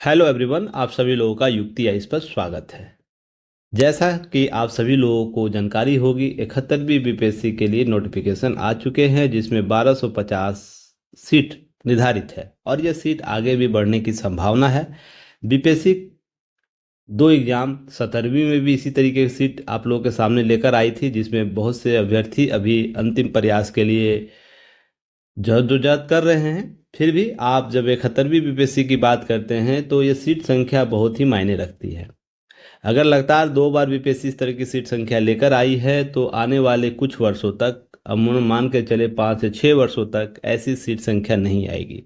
Hello everyone, आप सभी लोगों का युक्ति आइस पर स्वागत है। जैसा कि आप सभी लोगों को जानकारी होगी, 71वीं बीपीएससी के लिए नोटिफिकेशन आ चुके हैं जिसमें 1250 सीट निर्धारित है और यह सीट आगे भी बढ़ने की संभावना है। बीपीएससी दो एग्जाम 17वीं में भी इसी तरीके की सीट आप लोगों के सामने लेकर आई थी, जिसमें बहुत से अभ्यर्थी अभी अंतिम प्रयास के लिए जद्दोजहद कर रहे हैं। फिर भी आप जब 71वीं बीपीएससी की बात करते हैं तो ये सीट संख्या बहुत ही मायने रखती है। अगर लगातार 2 बार बीपीएससी इस तरह की सीट संख्या लेकर आई है तो आने वाले कुछ वर्षों तक, अमूमन मान के चले 5 से 6 वर्षों तक, ऐसी सीट संख्या नहीं आएगी।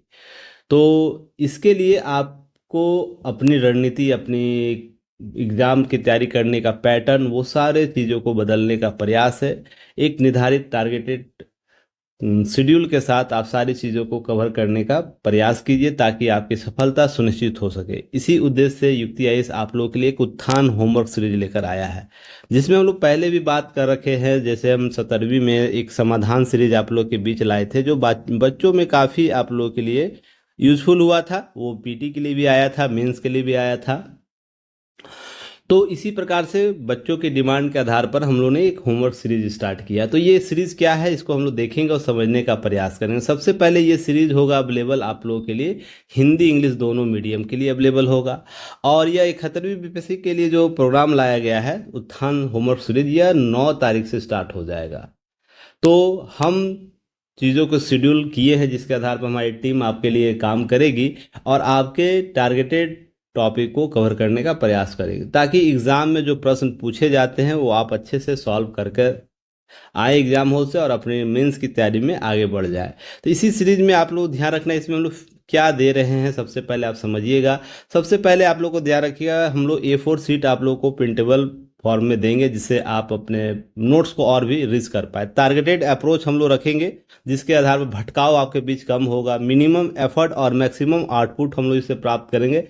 तो इसके लिए आपको अपनी रणनीति, अपनी एग्ज़ाम की तैयारी करने का पैटर्न, वो सारे चीज़ों को बदलने का प्रयास है। एक निर्धारित टारगेटेड शेड्यूल के साथ आप सारी चीज़ों को कवर करने का प्रयास कीजिए ताकि आपकी सफलता सुनिश्चित हो सके। इसी उद्देश्य से युक्ति आईएएस आप लोगों के लिए एक उत्थान होमवर्क सीरीज लेकर आया है, जिसमें हम लोग पहले भी बात कर रखे हैं। जैसे हम 17वीं में एक समाधान सीरीज आप लोग के बीच लाए थे, जो बच्चों में काफ़ी आप लोगों के लिए यूजफुल हुआ था। वो पीटी के लिए भी आया था, मेंस के लिए भी आया था। तो इसी प्रकार से बच्चों की डिमांड के आधार पर हम लोगों ने एक होमवर्क सीरीज स्टार्ट किया। तो ये सीरीज क्या है, इसको हम लोग देखेंगे और समझने का प्रयास करेंगे। सबसे पहले ये सीरीज होगा अवेलेबल आप लोगों के लिए, हिंदी इंग्लिश दोनों मीडियम के लिए अवेलेबल होगा। और यह 71वीं बीपीएससी के लिए जो प्रोग्राम लाया गया है, उत्थान होमवर्क सीरीज, यह 9 तारीख से स्टार्ट हो जाएगा। तो हम चीज़ों को शेड्यूल किए हैं जिसके आधार पर हमारी टीम आपके लिए काम करेगी और आपके टारगेटेड टॉपिक को कवर करने का प्रयास करेगी, ताकि एग्ज़ाम में जो प्रश्न पूछे जाते हैं वो आप अच्छे से सॉल्व करके आए एग्जाम हॉल से और अपने मेंस की तैयारी में आगे बढ़ जाए। तो इसी सीरीज में आप लोग ध्यान रखना, इसमें हम लोग क्या दे रहे हैं सबसे पहले आप समझिएगा। सबसे पहले आप लोग को ध्यान रखिएगा, हम लोग A4 सीट आप लोग को प्रिंटेबल फॉर्म में देंगे, जिससे आप अपने नोट्स को और भी रिच कर पाए। टारगेटेड अप्रोच हम लोग रखेंगे, जिसके आधार पर भटकाव आपके बीच कम होगा। मिनिमम एफर्ट और मैक्सिमम आउटपुट हम लोग इससे प्राप्त करेंगे।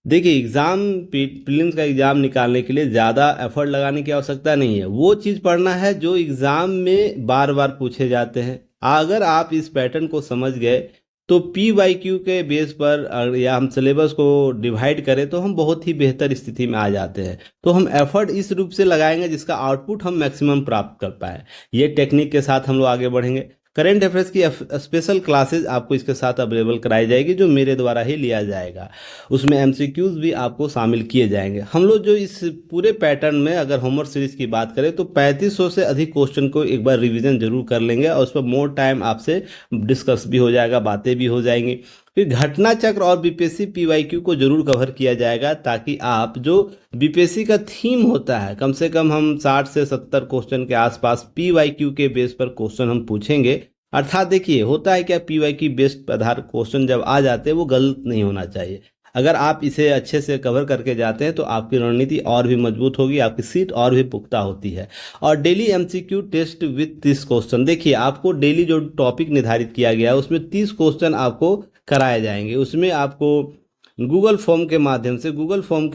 देखिए, एग्ज़ाम प्रीलिम्स का एग्ज़ाम निकालने के लिए ज़्यादा एफर्ट लगाने की आवश्यकता नहीं है। वो चीज़ पढ़ना है जो एग्ज़ाम में बार बार पूछे जाते हैं। अगर आप इस पैटर्न को समझ गए तो PYQ के बेस पर या हम सिलेबस को डिवाइड करें तो हम बहुत ही बेहतर स्थिति में आ जाते हैं। तो हम एफर्ट इस रूप से लगाएंगे जिसका आउटपुट हम मैक्सिमम प्राप्त कर पाए। ये टेक्निक के साथ हम लोग आगे बढ़ेंगे। करेंट अफेयर्स की स्पेशल क्लासेज आपको इसके साथ अवेलेबल कराई जाएगी, जो मेरे द्वारा ही लिया जाएगा। उसमें MCQs भी आपको शामिल किए जाएंगे। हम लोग जो इस पूरे पैटर्न में अगर होमवर्क सीरीज की बात करें तो 3500 से अधिक क्वेश्चन को एक बार रिवीजन जरूर कर लेंगे और उस पर मोर टाइम आपसे डिस्कस भी हो जाएगा, बातें भी हो जाएंगी। फिर घटना चक्र और बीपीएससी PYQ को जरूर कवर किया जाएगा, ताकि आप जो बीपीएससी का थीम होता है, कम से कम हम 60 से 70 क्वेश्चन के आसपास PYQ के बेस पर क्वेश्चन हम पूछेंगे। अर्थात देखिए, होता है क्या, PYQ बेस्ड आधार क्वेश्चन जब आ जाते हैं वो गलत नहीं होना चाहिए। अगर आप इसे अच्छे से कवर करके जाते हैं तो आपकी रणनीति और भी मजबूत होगी, आपकी सीट और भी पुख्ता होती है। और daily MCQ test with 30 question. देखिए, आपको डेली जो टॉपिक निर्धारित किया गया है उसमें 30 क्वेश्चन आपको कराए जाएंगे। उसमें आपको गूगल फॉर्म के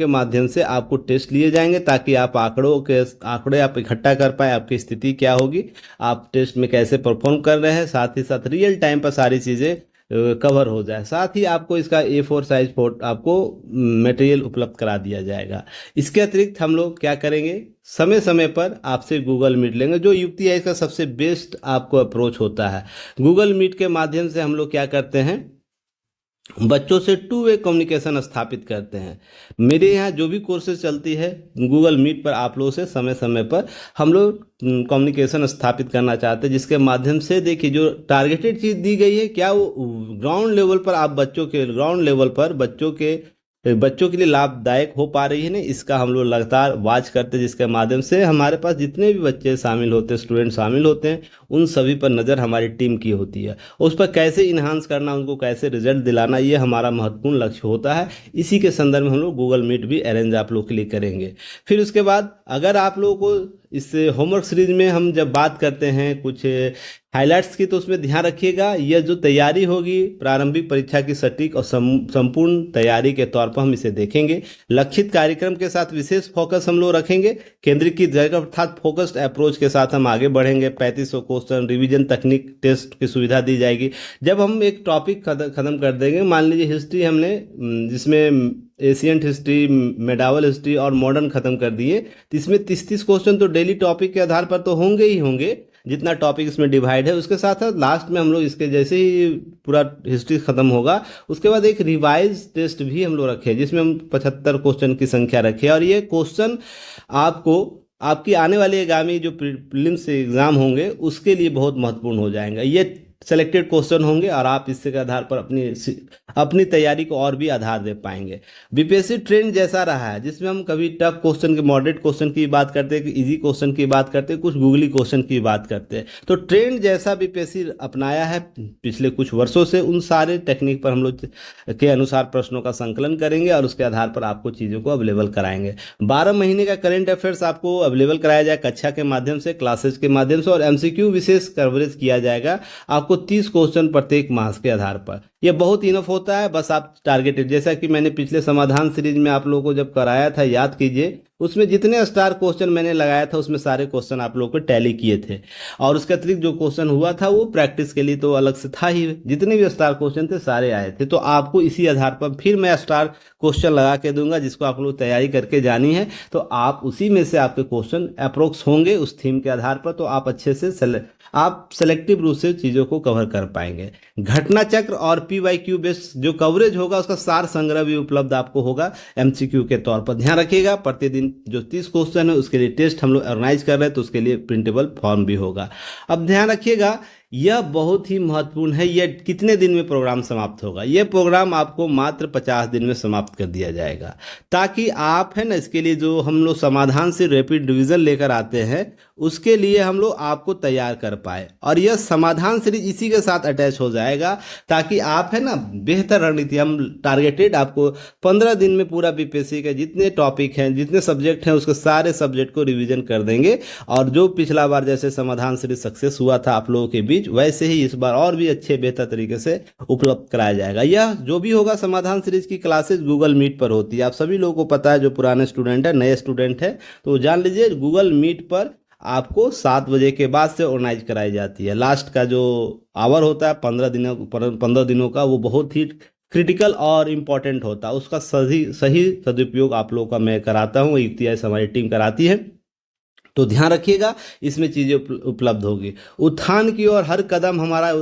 माध्यम से आपको टेस्ट लिए जाएंगे, ताकि आप आंकड़े आप इकट्ठा कर पाए, आपकी स्थिति क्या होगी, आप टेस्ट में कैसे परफॉर्म कर रहे हैं, साथ ही साथ रियल टाइम पर सारी चीज़ें कवर हो जाए। साथ ही आपको इसका A4 साइज फोटो आपको मटेरियल उपलब्ध करा दिया जाएगा। इसके अतिरिक्त हम लोग क्या करेंगे, समय समय पर आपसे गूगल मीट लेंगे, जो युक्ति है इसका सबसे बेस्ट आपको अप्रोच होता है। गूगल मीट के माध्यम से हम लोग क्या करते हैं, बच्चों से 2 वे कम्युनिकेशन स्थापित करते हैं। मेरे यहाँ जो भी कोर्सेज चलती है, गूगल मीट पर आप लोगों से समय समय पर हम लोग कम्युनिकेशन स्थापित करना चाहते हैं, जिसके माध्यम से देखिए जो टारगेटेड चीज़ दी गई है, क्या वो ग्राउंड लेवल पर आप बच्चों के लिए लाभदायक हो पा रही है ना, इसका हम लोग लगातार वॉच करते हैं। जिसके माध्यम से हमारे पास जितने भी बच्चे शामिल होते हैं, स्टूडेंट शामिल होते हैं, उन सभी पर नज़र हमारी टीम की होती है। उस पर कैसे इन्हांस करना, उनको कैसे रिजल्ट दिलाना, ये हमारा महत्वपूर्ण लक्ष्य होता है। इसी के संदर्भ में हम लोग गूगल मीट भी अरेंज आप लोग के लिए करेंगे। फिर उसके बाद अगर आप लोगों को इस होमवर्क सीरीज में हम जब बात करते हैं कुछ हाइलाइट्स की, तो उसमें ध्यान रखिएगा, यह जो तैयारी होगी प्रारंभिक परीक्षा की सटीक और संपूर्ण तैयारी के तौर पर हम इसे देखेंगे। लक्षित कार्यक्रम के साथ विशेष फोकस हम लोग रखेंगे। केंद्रीकृत जगह अर्थात फोकस्ड अप्रोच के साथ हम आगे बढ़ेंगे। 3500 क्वेश्चन, रिवीजन तकनीक टेस्ट की सुविधा दी जाएगी। जब हम एक टॉपिक खत्म कर देंगे, मान लीजिए हिस्ट्री हमने जिसमें एशियंट हिस्ट्री, मेडावल हिस्ट्री और मॉडर्न खत्म कर दिए। तो इसमें 30-30 क्वेश्चन तो डेली टॉपिक के आधार पर तो होंगे ही होंगे, जितना टॉपिक इसमें डिवाइड है। उसके साथ साथ लास्ट में हम लोग इसके जैसे ही पूरा हिस्ट्री खत्म होगा उसके बाद एक रिवाइज टेस्ट भी हम लोग रखे, जिसमें हम 75 क्वेश्चन की संख्या रखे। और ये क्वेश्चन आपको आपकी आने वाली आगामी जो प्रीलिम्स एग्जाम होंगे उसके लिए बहुत महत्वपूर्ण हो जाएंगे। ये सेलेक्टेड क्वेश्चन होंगे और आप इसके आधार पर अपनी तैयारी को और भी आधार दे पाएंगे। बीपीएससी ट्रेंड जैसा रहा है, जिसमें हम कभी टफ क्वेश्चन के, मॉडरेट क्वेश्चन की बात करते हैं, कि इजी क्वेश्चन की बात करते हैं, कुछ गूगली क्वेश्चन की बात करते हैं। तो ट्रेंड जैसा बीपीएससी अपनाया है पिछले कुछ वर्षों से, उन सारे टेक्निक पर हम लोग के अनुसार प्रश्नों का संकलन करेंगे और उसके आधार पर आपको चीज़ों को अवेलेबल कराएंगे। 12 महीने का करंट अफेयर्स आपको अवेलेबल कराया जाए कक्षा के माध्यम से, क्लासेज के माध्यम से, और एमसीक्यू विशेष कवरेज किया जाएगा आपको 30 क्वेश्चन प्रत्येक मास के आधार पर। यह बहुत इनफ होता है। बस आप टारगेटेड, जैसा कि मैंने पिछले समाधान सीरीज में आप लोगों को जब कराया था, याद कीजिए, उसमें जितने स्टार क्वेश्चन मैंने लगाया था उसमें सारे क्वेश्चन आप लोगों को टैली किए थे। और उसके अतिरिक्त जो क्वेश्चन हुआ था वो प्रैक्टिस के लिए तो अलग से था ही, जितने भी स्टार क्वेश्चन थे सारे आए थे। तो आपको इसी आधार पर फिर मैं स्टार क्वेश्चन लगा के दूंगा, जिसको आप लोग तैयारी करके जानी है। तो आप उसी में से आपके क्वेश्चन अप्रोक्स होंगे उस थीम के आधार पर, तो आप अच्छे से आप सेलेक्टिव रूप से चीज़ों को कवर कर पाएंगे। घटना चक्र और पीवाईक्यू बेस्ड जो कवरेज होगा उसका सार संग्रह भी उपलब्ध आपको होगा एमसीक्यू के तौर पर। ध्यान रखिएगा, प्रतिदिन जो 30 क्वेश्चन है उसके लिए टेस्ट हम लोग ऑर्गेनाइज कर रहे हैं, तो उसके लिए प्रिंटेबल फॉर्म भी होगा। अब ध्यान रखिएगा, यह बहुत ही महत्वपूर्ण है। यह कितने दिन में प्रोग्राम समाप्त होगा? यह प्रोग्राम आपको मात्र 50 दिन में समाप्त कर दिया जाएगा, ताकि आप है ना, इसके लिए जो हम लोग समाधान से रैपिड रिवीजन लेकर आते हैं उसके लिए हम लोग आपको तैयार कर पाए। और यह समाधान सीरीज इसी के साथ अटैच हो जाएगा, ताकि आप है ना बेहतर रणनीति, हम टारगेटेड आपको 15 दिन में पूरा बीपीएससी के जितने टॉपिक हैं, जितने सब्जेक्ट हैं, उसके सारे सब्जेक्ट को रिवीजन कर देंगे। और जो पिछला बार जैसे समाधान सीरीज सक्सेस हुआ था आप लोगों के बीच, वैसे ही इस बार और भी अच्छे बेहतर तरीके से उपलब्ध कराया जाएगा। यह जो भी होगा समाधान सीरीज की क्लासेस गूगल मीट पर होती है। आप सभी लोगों को पता है, जो पुराने स्टूडेंट है, नए स्टूडेंट है, तो जान लीजिए गूगल मीट पर आपको 7 बजे के बाद से ऑर्गेनाइज कराई जाती है। लास्ट का जो आवर होता है 15 दिनों का, वो बहुत ही क्रिटिकल और इम्पॉर्टेंट होता है। उसका सही सदुपयोग आप लोगों का मैं कराता हूँ, यूटीआईएस हमारी टीम कराती है। तो ध्यान रखिएगा, इसमें चीज़ें उपलब्ध होगी। उत्थान की ओर हर कदम हमारा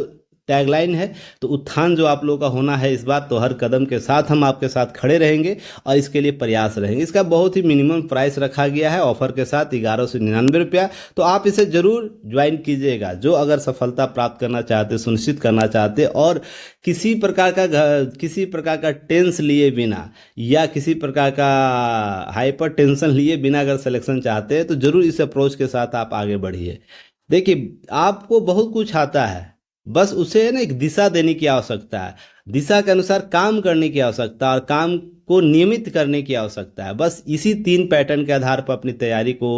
टैगलाइन है। तो उत्थान जो आप लोगों का होना है इस बार, तो हर कदम के साथ हम आपके साथ खड़े रहेंगे और इसके लिए प्रयास रहेंगे। इसका बहुत ही मिनिमम प्राइस रखा गया है ऑफर के साथ, 1199 रुपया। तो आप इसे जरूर ज्वाइन कीजिएगा, जो अगर सफलता प्राप्त करना चाहते, सुनिश्चित करना चाहते, और किसी प्रकार का टेंस लिए बिना या किसी प्रकार का हाइपर टेंशन लिए बिना अगर सिलेक्शन चाहते हैं, तो जरूर इस अप्रोच के साथ आप आगे बढ़िए। देखिए, आपको बहुत कुछ आता है, बस उसे ना एक दिशा देने की आवश्यकता है, दिशा के अनुसार काम करने की आवश्यकता, और काम को नियमित करने की आवश्यकता है। बस इसी 3 पैटर्न के आधार पर अपनी तैयारी को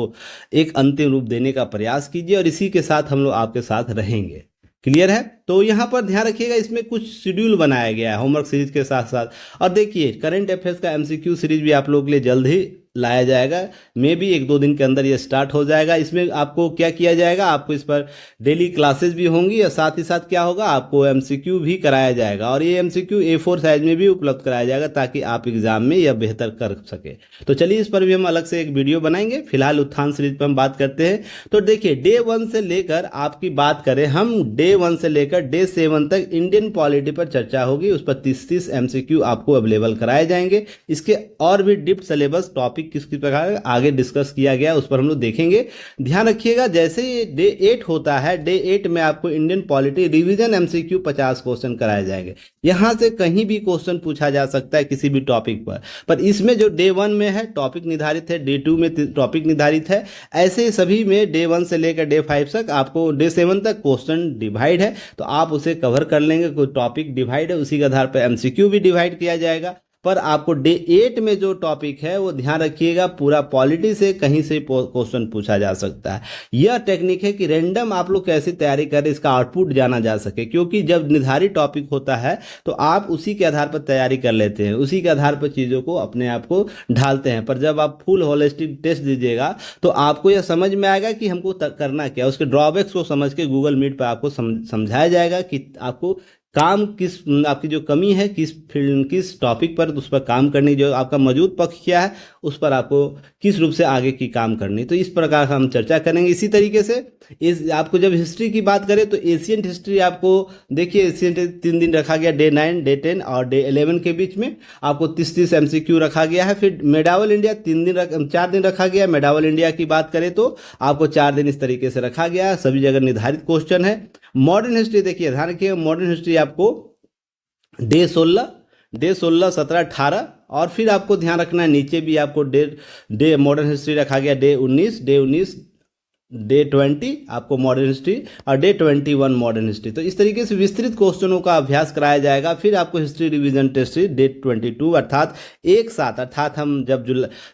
एक अंतिम रूप देने का प्रयास कीजिए, और इसी के साथ हम लोग आपके साथ रहेंगे। क्लियर है? तो यहाँ पर ध्यान रखिएगा, इसमें कुछ शेड्यूल बनाया गया है होमवर्क सीरीज के साथ साथ। और देखिए, करंट अफेयर्स का एमसीक्यू सीरीज भी आप लोगों के लिए जल्द ही लाया जाएगा, मे भी 1-2 दिन के अंदर ये स्टार्ट हो जाएगा। इसमें आपको क्या किया जाएगा, आपको इस पर डेली क्लासेस भी होंगी, और साथ ही साथ क्या होगा, आपको एमसीक्यू भी कराया जाएगा। और ये एमसीक्यू A4 साइज में भी उपलब्ध कराया जाएगा, ताकि आप एग्जाम में यह बेहतर कर सके। तो चलिए, इस पर भी हम अलग से एक वीडियो बनाएंगे। फिलहाल उत्थान सीरीज पर हम बात करते हैं। तो देखिए, डे 1 से लेकर आपकी बात करें हम, डे 1 से लेकर डे 7 तक इंडियन पॉलिटी पर चर्चा होगी। उस पर 30-30 एमसीक्यू आपको अवेलेबल कराए जाएंगे। इसके और भी डिप सिलेबस टॉपिक किस प्रकार आगे डिस्कस किया गया, उस पर हम लोग देखेंगे। ध्यान रखिएगा, जैसे ये डे 8 होता है, डे 8 में आपको Indian polity revision MCQ 50 question कराए जाएंगे। यहां से कहीं भी क्वेश्चन पूछा जा सकता है किसी भी टॉपिक पर इसमें जो डे 1 में है टॉपिक निर्धारित है, डे 2 में टॉपिक निर्धारित है, ऐसे ही सभी में डे 1 से लेकर डे 5 तक, आपको डे 7 तक क्वेश्चन डिवाइड है, तो आप उसे कवर कर लेंगे। कोई टॉपिक डिवाइड है, उसी के आधार पर एमसीक्यू भी डिवाइड किया जाएगा। पर आपको डे 8 में जो टॉपिक है वो ध्यान रखिएगा, पूरा पॉलिटी से कहीं से क्वेश्चन पूछा जा सकता है। यह टेक्निक है कि रैंडम आप लोग कैसे तैयारी करें, इसका आउटपुट जाना जा सके, क्योंकि जब निर्धारित टॉपिक होता है तो आप उसी के आधार पर तैयारी कर लेते हैं, उसी के आधार पर चीज़ों को अपने आप को ढालते हैं। पर जब आप फुल होलिस्टिक टेस्ट दीजिएगा तो आपको यह समझ में आएगा कि हमको करना क्या, उसके ड्रॉबैक्स को समझ के गूगल मीट पर आपको समझाया जाएगा कि आपको काम किस आपकी जो कमी है किस फील्ड किस टॉपिक पर, उस पर काम करनी, जो आपका मौजूद पक्ष क्या है उस पर आपको किस रूप से आगे की काम करनी, तो इस प्रकार का हम चर्चा करेंगे। इसी तरीके से इस आपको जब हिस्ट्री की बात करें तो एशियंट हिस्ट्री आपको देखिए, एशियंट 3 दिन रखा गया, डे 9, डे 10 और डे 11 के बीच में आपको 30-30 MCQ रखा गया है। फिर मेडावल इंडिया 4 दिन रखा गया। मेडावल इंडिया की बात करें तो आपको 4 दिन इस तरीके से रखा गया है, सभी जगह निर्धारित क्वेश्चन है। मॉडर्न हिस्ट्री देखिए, ध्यान रखिए, मॉडर्न हिस्ट्री आपको डे 16, 17, 18 और फिर आपको ध्यान रखना है नीचे भी आपको डे मॉडर्न हिस्ट्री रखा गया, डे 19, डे 20 आपको मॉडर्न हिस्ट्री और डे 21 मॉडर्न हिस्ट्री। तो इस तरीके से विस्तृत क्वेश्चनों का अभ्यास कराया जाएगा। फिर आपको हिस्ट्री रिवीजन टेस्ट डे 22, अर्थात एक साथ, अर्थात हम जब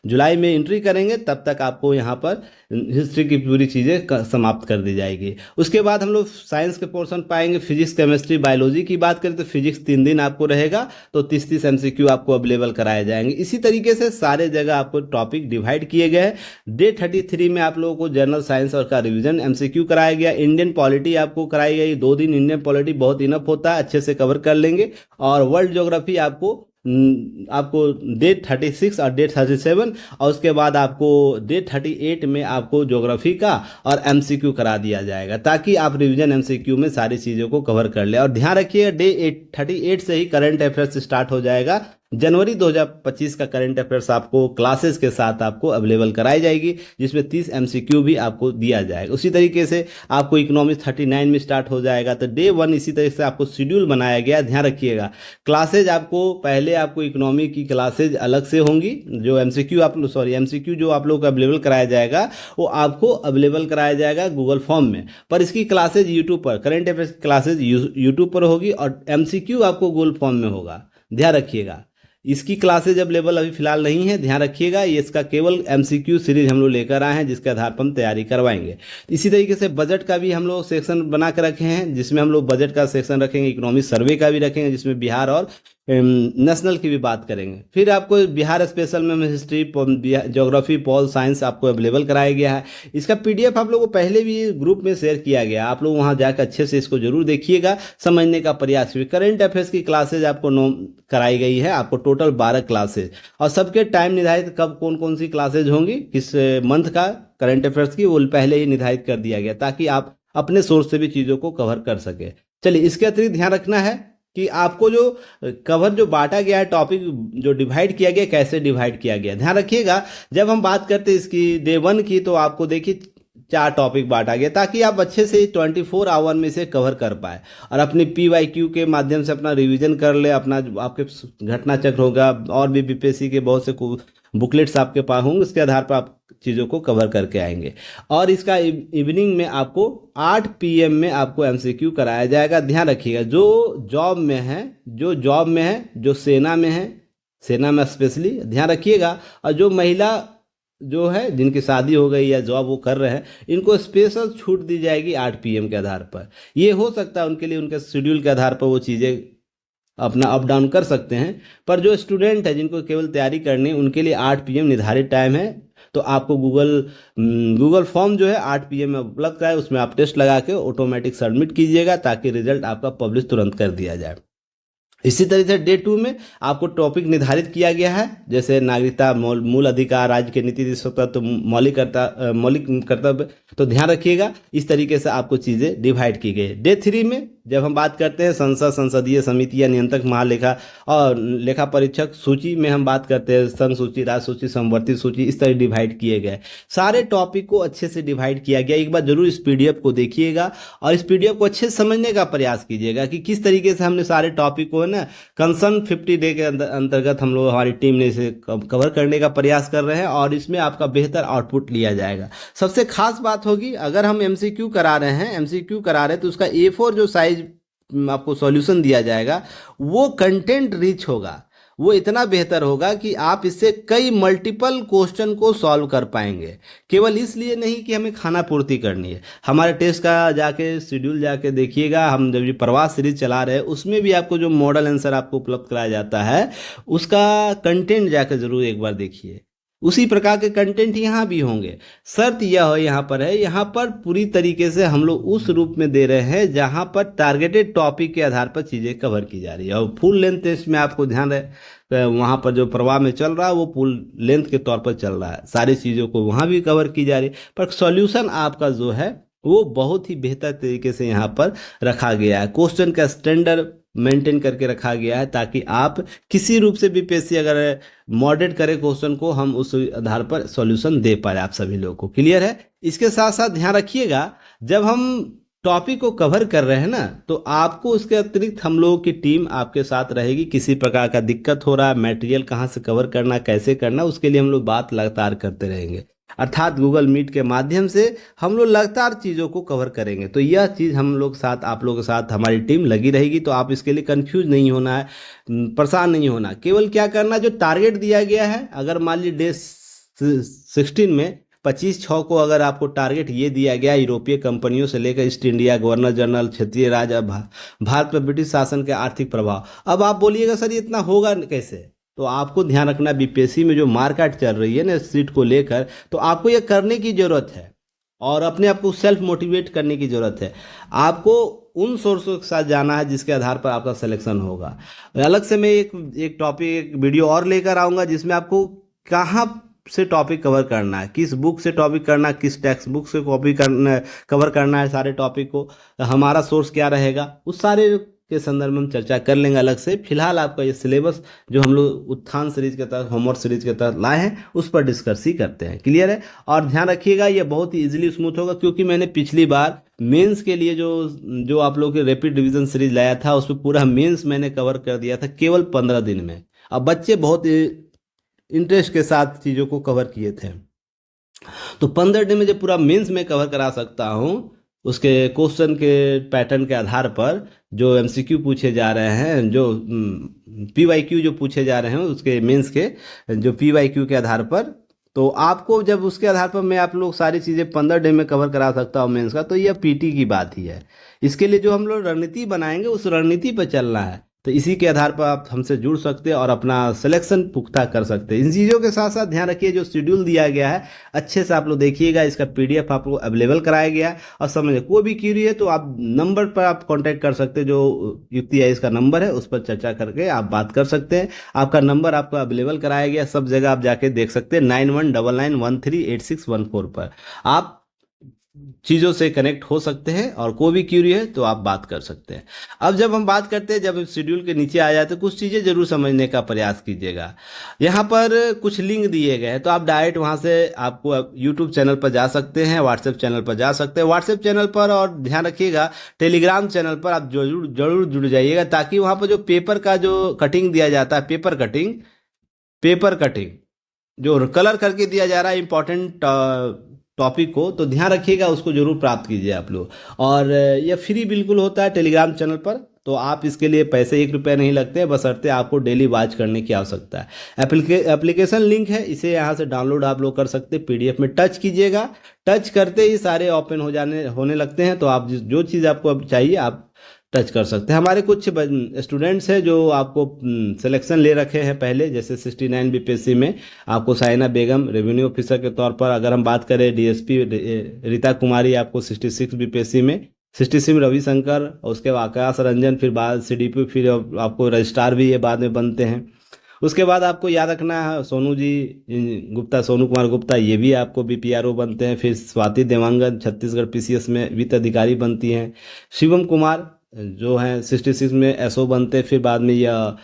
जुलाई में एंट्री करेंगे तब तक आपको यहाँ पर हिस्ट्री की पूरी चीज़ें समाप्त कर दी जाएगी। उसके बाद हम लोग साइंस के पोर्शन पाएंगे, फिजिक्स, केमिस्ट्री, बायोलॉजी की बात करें तो फिजिक्स 3 दिन आपको रहेगा, तो 30-30 MCQ आपको अवेलेबल कराए जाएंगे। इसी तरीके से सारे जगह आपको टॉपिक डिवाइड किए गए हैं। डे 33 में आप लोगों को जनरल साइंस और का रिवीजन MCQ कराया गया। इंडियन पॉलिटी आपको कराई गई, 2 दिन इंडियन पॉलिटी बहुत इनफ होता है, अच्छे से कवर कर लेंगे। और वर्ल्ड ज्योग्राफी आपको डे 36 और डे 37 और उसके बाद आपको डे 38 में आपको ज्योग्राफी का और MCQ करा दिया जाएगा, ताकि आप रिवीजन MCQ में सारी चीज़ों को कवर कर ले। और ध्यान रखिए डे 38 से ही करंट अफेयर्स स्टार्ट हो जाएगा। जनवरी 2025 का करंट अफेयर्स आपको क्लासेस के साथ आपको अवेलेबल कराई जाएगी, जिसमें 30 MCQ भी आपको दिया जाएगा। उसी तरीके से आपको इकोनॉमिक्स 39 में स्टार्ट हो जाएगा। तो डे 1 इसी तरह से आपको शेड्यूल बनाया गया, ध्यान रखिएगा। क्लासेज आपको पहले आपको इकोनॉमी की क्लासेज अलग से होंगी, जो MCQ जो आप लोग को अवेलेबल कराया जाएगा वो आपको अवेलेबल कराया जाएगा गूगल फॉर्म में, पर इसकी क्लासेज यूट्यूब पर, करंट अफेयर्स क्लासेज यूट्यूब पर होगी और MCQ आपको गूगल फॉर्म में होगा, ध्यान रखिएगा। इसकी क्लासेज अवेलेबल अभी फिलहाल नहीं है, ध्यान रखिएगा। ये इसका केवल MCQ सीरीज हम लोग लेकर आए हैं, जिसके आधार पर हम तैयारी करवाएंगे। इसी तरीके से बजट का भी हम लोग सेक्शन बना कर रखे हैं, जिसमें हम लोग बजट का सेक्शन रखेंगे, इकोनॉमिक सर्वे का भी रखेंगे, जिसमें बिहार और नेशनल की भी बात करेंगे। फिर आपको बिहार स्पेशल में हिस्ट्री, ज्योग्राफी, पॉल साइंस आपको अवेलेबल कराया गया है। इसका PDF आप लोगों को पहले भी ग्रुप में शेयर किया गया, आप लोग वहां जाकर अच्छे से इसको जरूर देखिएगा, समझने का प्रयास कीजिए। करंट अफेयर्स की क्लासेज आपको कराई गई है, आपको टोटल 12 क्लासेज, और सबके टाइम निर्धारित कब कौन कौन सी क्लासेज होंगी, किस मंथ का करंट अफेयर्स की, वो पहले ही निर्धारित कर दिया गया, ताकि आप अपने सोर्स से भी चीज़ों को कवर कर सके। चलिए, इसके अतिरिक्त ध्यान रखना है कि आपको जो कवर जो बांटा गया है, टॉपिक जो डिवाइड किया गया, कैसे डिवाइड किया गया, ध्यान रखिएगा। जब हम बात करते हैं इसकी डे 1 की, तो आपको देखिए 4 टॉपिक बांटा गया, ताकि आप अच्छे से 24 आवर में से कवर कर पाए और अपनी PYQ के माध्यम से अपना रिवीजन कर ले। अपना आपके घटना चक्र होगा और भी BPSC के बहुत से बुकलेट्स आपके पास होंगे, उसके आधार पर आप चीज़ों को कवर करके आएंगे। और इसका इवनिंग में आपको 8 PM में आपको MCQ कराया जाएगा। ध्यान रखिएगा, जो जॉब में है, जो सेना में स्पेशली ध्यान रखिएगा, और जो महिला जो है जिनकी शादी हो गई या जॉब वो कर रहे हैं, इनको स्पेशल छूट दी जाएगी 8 PM के आधार पर। ये हो सकता है उनके लिए, उनके शेड्यूल के आधार पर वो चीज़ें अपना अप डाउन कर सकते हैं, पर जो स्टूडेंट है जिनको केवल तैयारी करनी है, उनके लिए 8 PM निर्धारित टाइम है। तो आपको गूगल फॉर्म जो है 8 PM में उपलब्ध है, उसमें आप टेस्ट लगा के ऑटोमेटिक सबमिट कीजिएगा, ताकि रिजल्ट आपका पब्लिश तुरंत कर दिया जाए। इसी तरह से डे 2 में आपको टॉपिक निर्धारित किया गया है, जैसे नागरिकता, मूल अधिकार, राज्य के नीति तत्व, मौलिक कर्तव्य। तो ध्यान रखिएगा, इस तरीके से आपको चीज़ें डिवाइड की गई। डे 3 में जब हम बात करते हैं संसदीय समिति या नियंत्रक, महालेखा और लेखा परीक्षक सूची में हम बात करते हैं, संघ सूची, राज्य सूची, समवर्ती सूची, इस तरह डिवाइड किए गए। सारे टॉपिक को अच्छे से डिवाइड किया गया। एक बार जरूर इस PDF को देखिएगा और इस PDF को अच्छे से समझने का प्रयास कीजिएगा कि किस तरीके से हमने सारे टॉपिक को ना कंसर्न 50 डे के अंतर्गत हम लोग, हमारी टीम ने इसे कवर करने का प्रयास कर रहे हैं, और इसमें आपका बेहतर आउटपुट लिया जाएगा। सबसे खास बात होगी, अगर हम MCQ करा रहे हैं तो उसका A4 जो साइज आपको सॉल्यूशन दिया जाएगा, वो कंटेंट रिच होगा, वो इतना बेहतर होगा कि आप इससे कई मल्टीपल क्वेश्चन को सॉल्व कर पाएंगे। केवल इसलिए नहीं कि हमें खाना पूर्ति करनी है। हमारे टेस्ट का जाके शेड्यूल जाके देखिएगा, हम जब ये प्रवास सीरीज चला रहे हैं, उसमें भी आपको जो मॉडल आंसर आपको उपलब्ध कराया जाता है, उसका कंटेंट जाकर जरूर एक बार देखिए। उसी प्रकार के कंटेंट यहाँ भी होंगे। शर्त यह यहाँ पर है, यहाँ पर पूरी तरीके से हम लोग उस रूप में दे रहे हैं जहाँ पर टारगेटेड टॉपिक के आधार पर चीज़ें कवर की जा रही है। और फुल लेंथ टेस्ट में आपको ध्यान रहे, वहाँ पर जो प्रवाह में चल रहा है वो फुल लेंथ के तौर पर चल रहा है, सारी चीज़ों को वहाँ भी कवर की जा रही है। पर सॉल्यूशन आपका जो है वो बहुत ही बेहतर तरीके से यहाँ पर रखा गया है। क्वेश्चन का स्टैंडर्ड मेंटेन करके रखा गया है ताकि आप किसी रूप से भी बीपीएससी अगर मॉडरेट करे क्वेश्चन को, हम उस आधार पर सॉल्यूशन दे पाए आप सभी लोगों को। क्लियर है? इसके साथ साथ ध्यान रखिएगा, जब हम टॉपिक को कवर कर रहे हैं ना, तो आपको उसके अतिरिक्त हम लोगों की टीम आपके साथ रहेगी। किसी प्रकार का दिक्कत हो रहा है, मटेरियल कहाँ से कवर करना, कैसे करना, उसके लिए हम लोग बात लगातार करते रहेंगे। अर्थात गूगल मीट के माध्यम से हम लोग लगातार चीज़ों को कवर करेंगे। तो यह चीज़ हम लोग साथ, आप लोगों के साथ हमारी टीम लगी रहेगी। तो आप इसके लिए कंफ्यूज नहीं होना है, परेशान नहीं होना। केवल क्या करना, जो टारगेट दिया गया है, अगर मान लीजिए डे 16 में 25/6 को अगर आपको टारगेट ये दिया गया यूरोपीय कंपनियों से लेकर ईस्ट इंडिया, गवर्नर जनरल, क्षेत्रीय राज्य, भारत पर ब्रिटिश शासन के आर्थिक प्रभाव। अब आप बोलिएगा सर ये इतना होगा कैसे? तो आपको ध्यान रखना, बीपीएससी में जो मारकाट चल रही है ना सीट को लेकर, तो आपको ये करने की ज़रूरत है और अपने आप को सेल्फ मोटिवेट करने की ज़रूरत है। आपको उन सोर्सों के साथ जाना है जिसके आधार पर आपका सिलेक्शन होगा। अलग से मैं एक टॉपिक, एक वीडियो और लेकर आऊँगा जिसमें आपको कहाँ से टॉपिक कवर करना है, किस बुक से टॉपिक करना है, किस टेक्स्ट बुक से कवर करना है सारे टॉपिक को, हमारा सोर्स क्या रहेगा, उस सारे के संदर्भ में हम चर्चा कर लेंगे अलग से। फिलहाल आपका ये सिलेबस जो हम लोग उत्थान सीरीज के तहत, होमवर्क सीरीज के तहत लाए हैं, उस पर डिस्कस ही करते हैं। क्लियर है? और ध्यान रखिएगा ये बहुत ही इजीली स्मूथ होगा, क्योंकि मैंने पिछली बार मेंस के लिए जो आप लोग के रैपिड रिवीजन सीरीज लाया था, उसमें पूरा मेंस मैंने कवर कर दिया था केवल 15 दिन में। अब बच्चे बहुत इंटरेस्ट के साथ चीज़ों को कवर किए थे। तो 15 दिन में जब पूरा मेंस में कवर करा सकता हूँ, उसके क्वेश्चन के पैटर्न के आधार पर जो एमसीक्यू पूछे जा रहे हैं, जो पीवाईक्यू जो पूछे जा रहे हैं उसके मेंस के जो पीवाईक्यू के आधार पर, तो आपको जब उसके आधार पर मैं आप लोग सारी चीज़ें 15 दिन में कवर करा सकता हूँ मेंस का, तो यह पीटी की बात ही है। इसके लिए जो हम लोग रणनीति बनाएंगे उस रणनीति पर चलना है। तो इसी के आधार पर आप हमसे जुड़ सकते हैं और अपना सिलेक्शन पुख्ता कर सकते हैं। इन चीज़ों के साथ साथ ध्यान रखिए, जो शेड्यूल दिया गया है अच्छे से आप लोग देखिएगा, इसका पीडीएफ आपको अवेलेबल कराया गया है। और समझे कोई भी क्यूरी है तो आप नंबर पर आप कांटेक्ट कर सकते हैं, जो युक्ति आईएएस का नंबर है उस पर चर्चा करके आप बात कर सकते हैं। आपका नंबर आपको अवेलेबल कराया गया, सब जगह आप जाके देख सकते हैं, 9199138614 पर आप चीज़ों से कनेक्ट हो सकते हैं और कोई भी क्यूरी है तो आप बात कर सकते हैं। अब जब हम बात करते हैं, जब शेड्यूल के नीचे आ जाए तो कुछ चीज़ें जरूर समझने का प्रयास कीजिएगा। यहाँ पर कुछ लिंक दिए गए हैं, तो आप डायरेक्ट वहाँ से आपको यूट्यूब चैनल पर जा सकते हैं, व्हाट्सएप चैनल पर जा सकते हैं। व्हाट्सएप चैनल पर, और ध्यान रखिएगा टेलीग्राम चैनल पर आप जरूर जुड़ जाइएगा, ताकि वहाँ पर जो पेपर का जो कटिंग दिया जाता है, पेपर कटिंग जो कलर करके दिया जा रहा है इंपॉर्टेंट टॉपिक को, तो ध्यान रखिएगा उसको जरूर प्राप्त कीजिए आप लोग। और यह फ्री बिल्कुल होता है टेलीग्राम चैनल पर, तो आप इसके लिए पैसे 1 रुपया नहीं लगते, बशर्ते आपको डेली वॉच करने की आवश्यकता है। एप्लीकेशन लिंक है, इसे यहाँ से डाउनलोड आप लोग कर सकते हैं। पीडीएफ में टच कीजिएगा, टच करते ही सारे ओपन होने लगते हैं, तो आप जो चीज़ आपको अब चाहिए आप टच कर सकते हैं। हमारे कुछ स्टूडेंट्स हैं जो आपको सिलेक्शन ले रखे हैं पहले, जैसे 69 बीपीएससी में आपको साइना बेगम रेवेन्यू ऑफिसर के तौर पर, अगर हम बात करें डीएसपी रीता कुमारी आपको 66 बीपीएससी में, 66 में रविशंकर, और उसके बाद आकाश रंजन, फिर बाद सीडीपी, फिर आपको रजिस्ट्रार भी ये बाद में बनते हैं। उसके बाद आपको याद रखना है सोनू गुप्ता, सोनू कुमार गुप्ता, ये भी आपको बीपीआरओ बनते हैं। फिर स्वाति देवांगन छत्तीसगढ़ पीसीएस में वित्त अधिकारी बनती हैं। शिवम कुमार जो हैं 66 में एसओ बनते हैं। फिर बाद में यह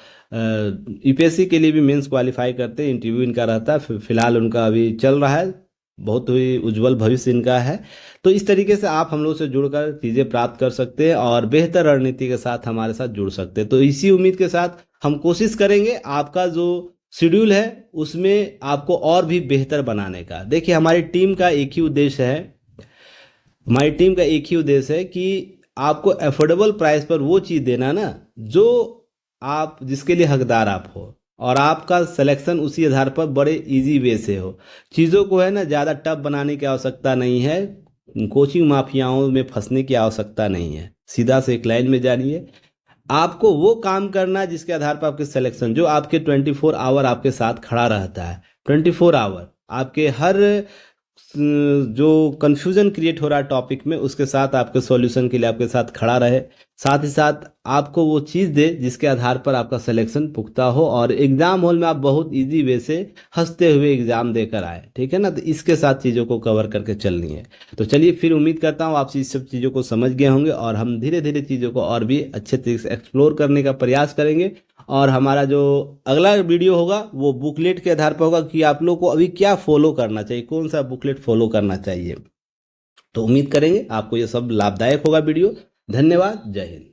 यूपीएससी के लिए भी मेंस क्वालिफाई करते हैं, इंटरव्यू इनका रहता है। फिलहाल उनका अभी चल रहा है, बहुत ही उज्जवल भविष्य इनका है। तो इस तरीके से आप हम लोग से जुड़कर चीज़ें प्राप्त कर सकते हैं और बेहतर रणनीति के साथ हमारे साथ जुड़ सकते हैं। तो इसी उम्मीद के साथ हम कोशिश करेंगे आपका जो शेड्यूल है उसमें आपको और भी बेहतर बनाने का। देखिए हमारी टीम का एक ही उद्देश्य है, कि आपको अफोर्डेबल प्राइस पर वो चीज़ देना ना जो आप, जिसके लिए हकदार आप हो, और आपका सिलेक्शन उसी आधार पर बड़े इजी वे से हो। चीज़ों को है ना ज़्यादा टफ बनाने की आवश्यकता नहीं है, कोचिंग माफियाओं में फंसने की आवश्यकता नहीं है, सीधा से एक लाइन में जानिए। आपको वो काम करना है जिसके आधार पर आपके सिलेक्शन, जो आपके 24 आवर आपके साथ खड़ा रहता है। 24 आवर आपके हर जो कंफ्यूजन क्रिएट हो रहा है टॉपिक में, उसके साथ आपके सॉल्यूशन के लिए आपके साथ खड़ा रहे, साथ ही साथ आपको वो चीज़ दे जिसके आधार पर आपका सिलेक्शन पुख्ता हो और एग्जाम हॉल में आप बहुत इजी वे से हंसते हुए एग्जाम देकर आए। ठीक है ना, तो इसके साथ चीज़ों को कवर करके चलनी है। तो चलिए, फिर उम्मीद करता हूँ आप इस सब चीज़ों को समझ गए होंगे और हम धीरे धीरे चीज़ों को और भी अच्छे तरीके से एक्सप्लोर करने का प्रयास करेंगे। और हमारा जो अगला वीडियो होगा वो बुकलेट के आधार पर होगा कि आप लोग को अभी क्या फॉलो करना चाहिए, कौन सा बुकलेट फॉलो करना चाहिए। तो उम्मीद करेंगे आपको ये सब लाभदायक होगा वीडियो। धन्यवाद, जय हिंद।